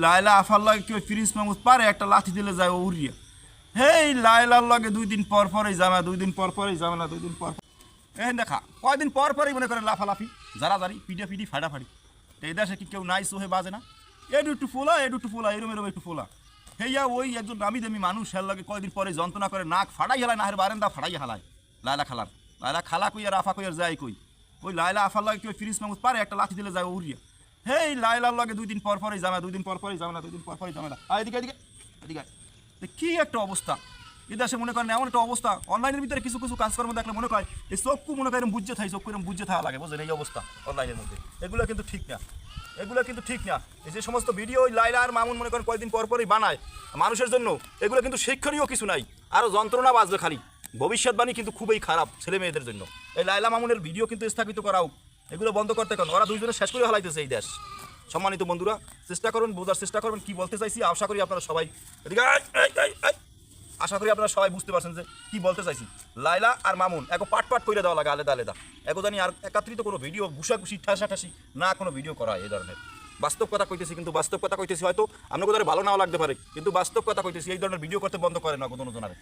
লায়লা আফার লাগে কেউ ফিরিস মামুদ পারে একটা লাথি দিলে যায় ও উড়িয়া। হেই লায়লার লগে 2 দিন পর পরই জামা, 2 দিন পর পরই জামা না, 2 দিন পর এই দেখা কয়দিন পর পরই মনে করে লাফালাফি, জারি পিঠে পিঠি ফাটাফাটি। তো এই দেশে কি কেউ নাই সোহে বাজে না? একটু ফোলা এরম এরম একটু ফোলা। হেইয়া ওই একজন নামি দামি মানুষ হের লাগে কয়দিন পরে যন্ত্রণা করে নাক ফাটাই হেলায়, নাহের বারেন্দা ফাটাই হেলায়। লায়লা খালা কই আর আফা কই আর যায় কই? ওই লায়লা আফার লাগে কেউ ফিরিস মামুদ পারে একটা লাথি দিলে যায় ও উড়িয়া। হেই লায়লার লগে 2 দিন পর পরই জামা, 2 দিন পর পরই জামা না, 2 দিন পর পরই জামা না। এদিকে এদিকে এদিকে কি একটা অবস্থা এ দেশে মনে করেন, এমন একটা অবস্থা অনলাইনের ভিতরে কিছু কিছু কাজকর্ম দেখলে মনে হয় এই চক্ষু মনে করেন বুঝে থাই, চক্ষু এরকম বুঝে থাকা লাগে, বুঝলেন? এই অবস্থা অনলাইনের মধ্যে এগুলো কিন্তু ঠিক না, এগুলো কিন্তু ঠিক না। এই যে সমস্ত ভিডিও লায়লা আর মামুন মনে করেন কয়েকদিন পর পরই বানায় মানুষের জন্য, এগুলো কিন্তু শিক্ষণীয় কিছু নাই, আরও যন্ত্রণা বাজবে খালি। ভবিষ্যৎবাণী কিন্তু খুবই খারাপ ছেলে মেয়েদের জন্য। এই লায়লা মামুনের ভিডিও কিন্তু স্থাপিত করাও, এগুলো বন্ধ করতে কেন? ওরা দুইজনে শেষ করে হালাইতেছে এই দেশ। সম্মানিত বন্ধুরা, চেষ্টা করুন, বোঝার চেষ্টা করবেন কি বলতে চাইছি। আশা করি আপনারা সবাই বুঝতে পারছেন যে কি বলতে চাইছি। লায়লা আর মামুন এগো পাট পাট করে দেওয়া লাগে আলাদা আলাদা, এগো জানি আর একাত্রিত কোনো ভিডিও ঘুষাঘুষি ঠাসাঠাসি না কোনো ভিডিও করা এই ধরনের। বাস্তব কথা কইতেছি, কিন্তু বাস্তব কথা কইতেছি হয়তো আপনার কোথাও ভালো নাও লাগতে পারে, কিন্তু বাস্তব কথা কইতেছি। এই ধরনের ভিডিও করতে বন্ধ করে না কোনো জনের।